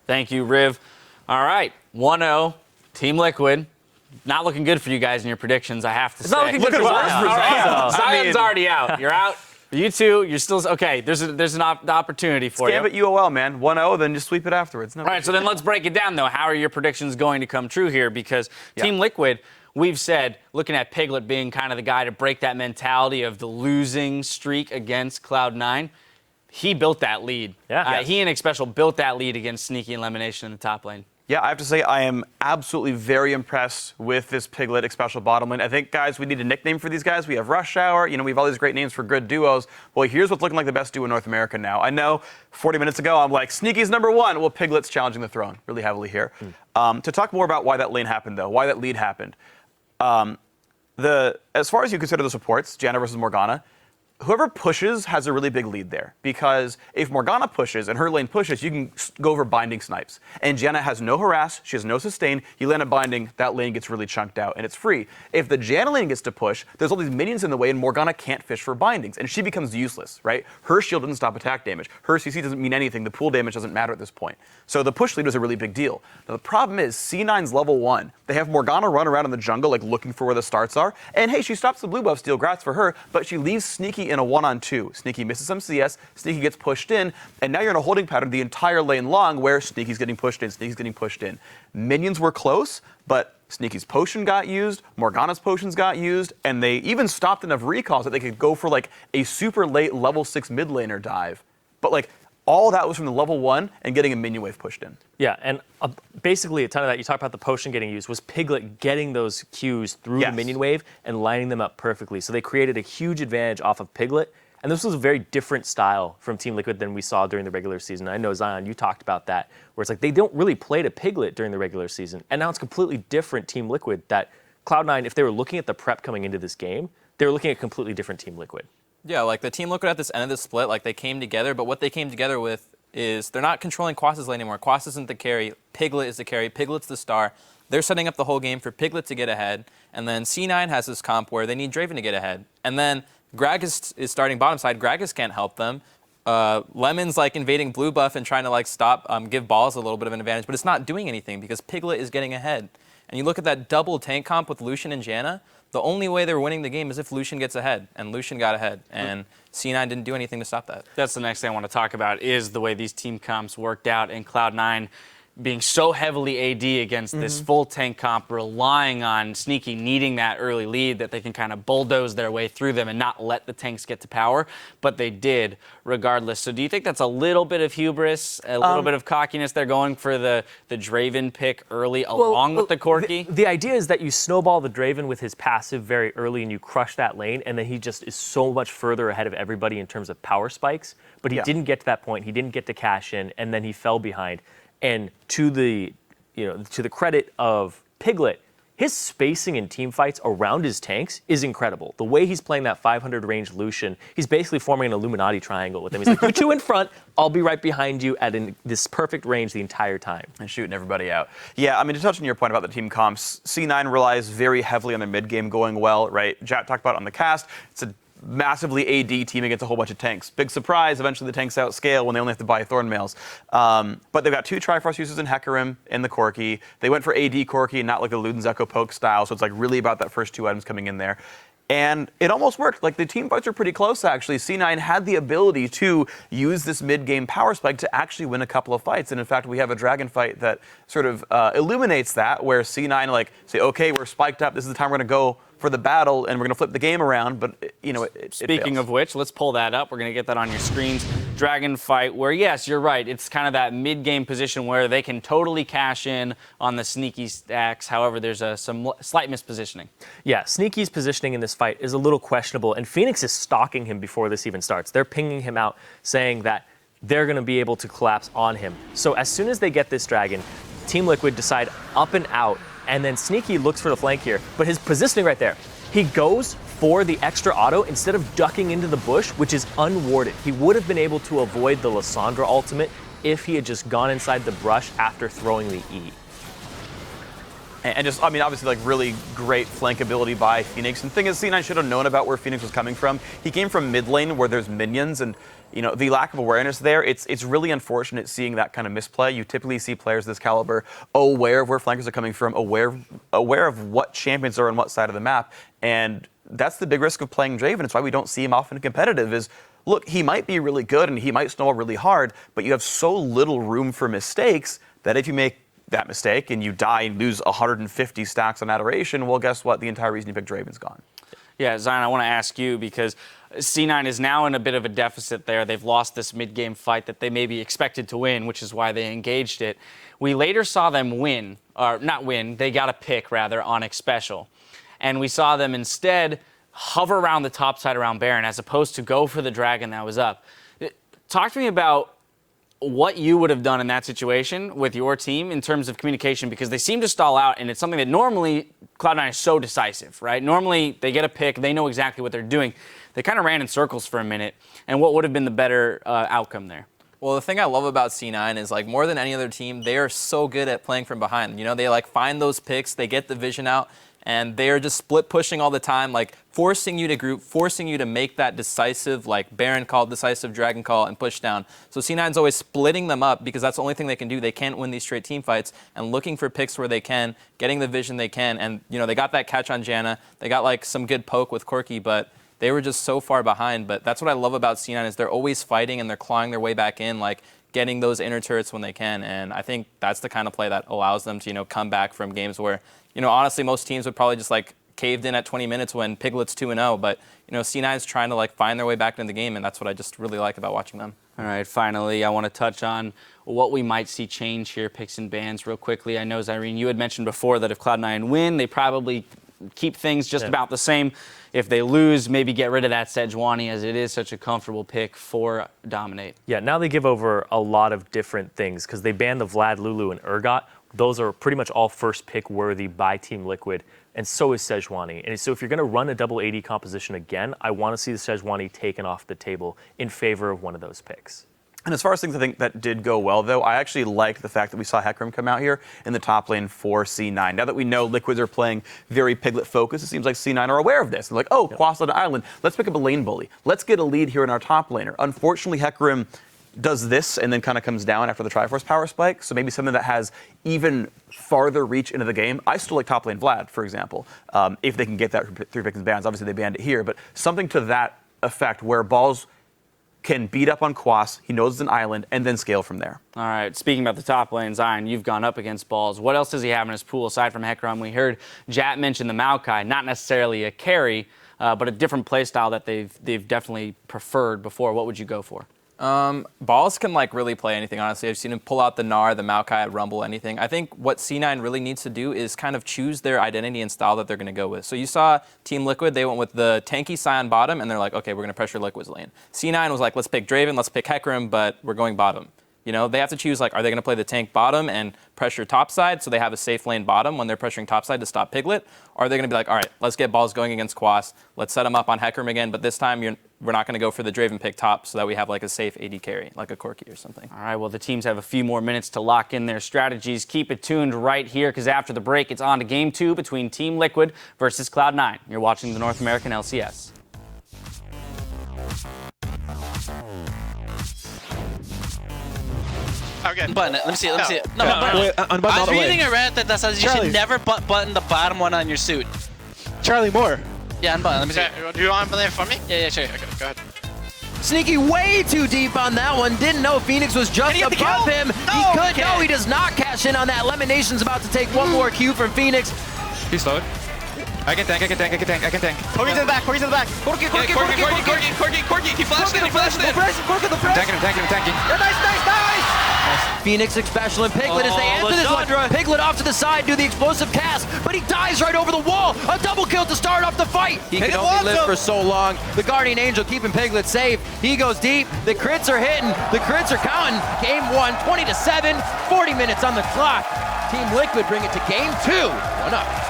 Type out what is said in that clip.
Thank you, Riv. All right, 1-0, Team Liquid. Not looking good for you guys in your predictions, I have to say. It's not looking good for Zion. Zion's already out. You're out. You two, you're still okay. There's an opportunity for you. Gambit UOL, man. 1-0, then just sweep it afterwards. No All right, so then let's break it down, though. How are your predictions going to come true here? Because Team Liquid, we've said, looking at Piglet being kind of the guy to break that mentality of the losing streak against Cloud9, he built that lead. Yeah. He and Xpecial built that lead against Sneaky Elimination in the top lane. Yeah, I have to say I am absolutely very impressed with this Piglet Xpecial bottom lane. I think, guys, we need a nickname for these guys. We have Rush Hour. We have all these great names for good duos. Well, here's what's looking like the best duo in North America now. I know 40 minutes ago I'm like, Sneaky's #1. Well, Piglet's challenging the throne really heavily here. To talk more about why that lane happened, though, why that lead happened. As far as you consider the supports, Janna versus Morgana, whoever pushes has a really big lead there, because if Morgana pushes and her lane pushes, you can go over binding snipes. And Janna has no harass, she has no sustain, you land a binding, that lane gets really chunked out and it's free. If the Janna lane gets to push, there's all these minions in the way and Morgana can't fish for bindings and she becomes useless, right? Her shield doesn't stop attack damage, her CC doesn't mean anything, the pool damage doesn't matter at this point. So the push lead was a really big deal. Now the problem is C9's level 1. They have Morgana run around in the jungle like looking for where the starts are, and hey, she stops the blue buff steal, grats for her, but she leaves Sneaky in a 1-on-2. Sneaky misses some CS, Sneaky gets pushed in, and now you're in a holding pattern the entire lane long where Sneaky's getting pushed in, Sneaky's getting pushed in. Minions were close, but Sneaky's potion got used, Morgana's potions got used, and they even stopped enough recalls that they could go for like a super late level 6 mid laner dive. But like, all that was from the level 1 and getting a minion wave pushed in. Yeah, and basically a ton of that, you talk about the potion getting used, was Piglet getting those Qs through the minion wave and lining them up perfectly. So they created a huge advantage off of Piglet. And this was a very different style from Team Liquid than we saw during the regular season. I know, Zion, you talked about that, where it's like they don't really play to Piglet during the regular season. And now it's completely different Team Liquid that Cloud9, if they were looking at the prep coming into this game, they were looking at a completely different Team Liquid. Yeah, like the Team Liquid at this end of the split, like they came together, but what they came together with is they're not controlling Quas's lane anymore. Quas isn't the carry, Piglet is the carry, Piglet's the star. They're setting up the whole game for Piglet to get ahead, and then C9 has this comp where they need Draven to get ahead. And then Gragas is starting bottom side, Gragas can't help them. Lemon's like invading blue buff and trying to like stop, give balls a little bit of an advantage, but it's not doing anything because Piglet is getting ahead. And you look at that double tank comp with Lucian and Janna, the only way they're winning the game is if Lucian gets ahead, and Lucian got ahead, and C9 didn't do anything to stop that. That's the next thing I want to talk about is the way these team comps worked out, and Cloud9 being so heavily AD against this full tank comp, relying on Sneaky needing that early lead that they can kind of bulldoze their way through them and not let the tanks get to power, but they did regardless. So do you think that's a little bit of hubris, a little bit of cockiness? They're going for the Draven pick early along with the Corki? The idea is that you snowball the Draven with his passive very early and you crush that lane, and then he just is so much further ahead of everybody in terms of power spikes, but he didn't get to that point, he didn't get to cash in, and then he fell behind. And to the credit of Piglet, his spacing in team fights around his tanks is incredible. The way he's playing that 500 range Lucian, he's basically forming an Illuminati triangle with him. He's like, you two in front, I'll be right behind you at this perfect range the entire time. And shooting everybody out. Yeah, I mean, to touch on your point about the team comps, C9 relies very heavily on their mid game going well, right? Jack talked about it on the cast. It's a massively AD team against a whole bunch of tanks. Big surprise, eventually the tanks outscale when they only have to buy Thornmails. But they've got 2 Triforce users in Hecarim and the Corki. They went for AD Corki, not like the Luden's Echo Poke style, so it's like really about that first 2 items coming in there. And it almost worked. Like the team fights are pretty close actually. C9 had the ability to use this mid-game power spike to actually win a couple of fights. And in fact, we have a dragon fight that sort of illuminates that, where C9 like say, okay, we're spiked up, this is the time we're gonna go for the battle and we're gonna flip the game around, but Speaking of which, let's pull that up. We're gonna get that on your screens. Dragon fight where, yes, you're right, it's kind of that mid-game position where they can totally cash in on the Sneaky stacks. However, there's some slight mispositioning. Yeah, Sneaky's positioning in this fight is a little questionable, and Phoenix is stalking him before this even starts. They're pinging him out, saying that they're gonna be able to collapse on him. So as soon as they get this dragon, Team Liquid decide up and out, and then Sneaky looks for the flank here, but his positioning right there, he goes for the extra auto instead of ducking into the bush, which is unwarded. He would have been able to avoid the Lissandra ultimate if he had just gone inside the brush after throwing the E. And just, I mean, obviously, like, really great flank ability by Phoenix. And the thing is, C9 should have known about where Phoenix was coming from. He came from mid lane where there's minions, and, you know, the lack of awareness there, it's really unfortunate seeing that kind of misplay. You typically see players this caliber aware of where flankers are coming from, aware of what champions are on what side of the map. And that's the big risk of playing Draven. It's why we don't see him often competitive is, look, he might be really good and he might snowball really hard, but you have so little room for mistakes that if you make that mistake and you die and lose 150 stacks on Adoration, well, guess what? The entire reason you picked Draven's gone. Yeah, Zion, I want to ask you because C9 is now in a bit of a deficit there. They've lost this mid-game fight that they maybe expected to win, which is why they engaged it. We later saw them win, or not win, they got a pick, rather, Onyx Special. And we saw them instead hover around the top side around Baron as opposed to go for the dragon that was up. Talk to me about what you would have done in that situation with your team in terms of communication, because they seem to stall out, and it's something that normally Cloud9 is so decisive, right? Normally they get a pick, they know exactly what they're doing. They kind of ran in circles for a minute, and what would have been the better outcome there? Well, the thing I love about C9 is, like, more than any other team, they are so good at playing from behind. You know, they, like, find those picks, they get the vision out, and they are just split pushing all the time, like forcing you to group, forcing you to make that decisive, like Baron call, decisive dragon call, and push down. So C9's always splitting them up because that's the only thing they can do. They can't win these straight team fights, and looking for picks where they can, getting the vision they can. And, you know, they got that catch on Janna. They got, like, some good poke with Corki, but they were just so far behind. But that's what I love about C9 is they're always fighting and they're clawing their way back in, like getting those inner turrets when they can. And I think that's the kind of play that allows them to, you know, come back from games where, you know, honestly, most teams would probably just, like, caved in at 20 minutes when Piglet's 2-0. But, you know, C9's trying to, like, find their way back into the game, and that's what I just really like about watching them. All right, finally, I want to touch on what we might see change here, picks and bans, real quickly. I know, Zyrene, you had mentioned before that if Cloud9 win, they probably keep things just about the same. If they lose, maybe get rid of that Sejuani, as it is such a comfortable pick for Dominate. Yeah, now they give over a lot of different things because they banned the Vlad, Lulu, and Urgot. Those are pretty much all first pick worthy by Team Liquid, and so is Sejuani. And so if you're going to run a double AD composition again, I want to see the Sejuani taken off the table in favor of one of those picks. And as far as things I think that did go well, though, I actually liked the fact that we saw Hecarim come out here in the top lane for C9. Now that we know Liquids are playing very Piglet focused, it seems like C9 are aware of this. They're like, oh, Quasla Island, let's pick up a lane bully. Let's get a lead here in our top laner. Unfortunately, Hecarim does this and then kind of comes down after the Triforce power spike. So maybe something that has even farther reach into the game. I still like top lane Vlad, for example, if they can get that through picks and bans. Obviously, they banned it here, but something to that effect where balls can beat up on Quas, he knows it's an island, and then scale from there. All right, speaking about the top lane, Zion, you've gone up against balls. What else does he have in his pool aside from Hecarim? We heard Jat mention the Maokai, not necessarily a carry, but a different playstyle that they've definitely preferred before. What would you go for? Balls can, like, really play anything, honestly. I've seen him pull out the Gnar, the Maokai at Rumble, anything. I think what C9 really needs to do is kind of choose their identity and style that they're going to go with. So you saw Team Liquid, they went with the tanky Sion bottom, and they're like, okay, we're going to pressure Liquid's lane. C9 was like, let's pick Draven, let's pick Hecarim, but we're going bottom. You know, they have to choose, like, are they going to play the tank bottom and pressure topside so they have a safe lane bottom when they're pressuring topside to stop Piglet? Or are they going to be like, all right, let's get balls going against Quas, let's set them up on Hecarim again, but this time we're not going to go for the Draven pick top so that we have, like, a safe AD carry, like a Corki or something. All right, well, the teams have a few more minutes to lock in their strategies. Keep it tuned right here, because after the break, it's on to Game 2 between Team Liquid versus Cloud9. You're watching the North American LCS. Okay. Button it. Let me see it. Let me see it. No, No, button wait, it. unbutton I all was the way. reading a rant that says you Charlie. should never button the bottom one on your suit. Charlie Moore. Yeah, unbutton. Let me see. Okay, do you want to play it for me? Yeah, sure. Okay, go ahead. Sneaky way too deep on that one. Didn't know Phoenix was just he get the above kill? him. No, He could. okay. No, he does not cash in on that. Lemonation's about to take one more Q from Phoenix. He's slowed. I can tank. Corgi to the back, Corgi to the back. Corgi. He flashed in. Tanking. Yeah, nice. Phoenix special and Piglet as they answer this one. Piglet off to the side, do the explosive cast, but he dies right over the wall. A double kill to start off the fight. He can only live for so long. The Guardian Angel keeping Piglet safe. He goes deep. The crits are hitting. The crits are counting. Game 1, 20-7, 40 minutes on the clock. Team Liquid bring it to game 2. 1-up.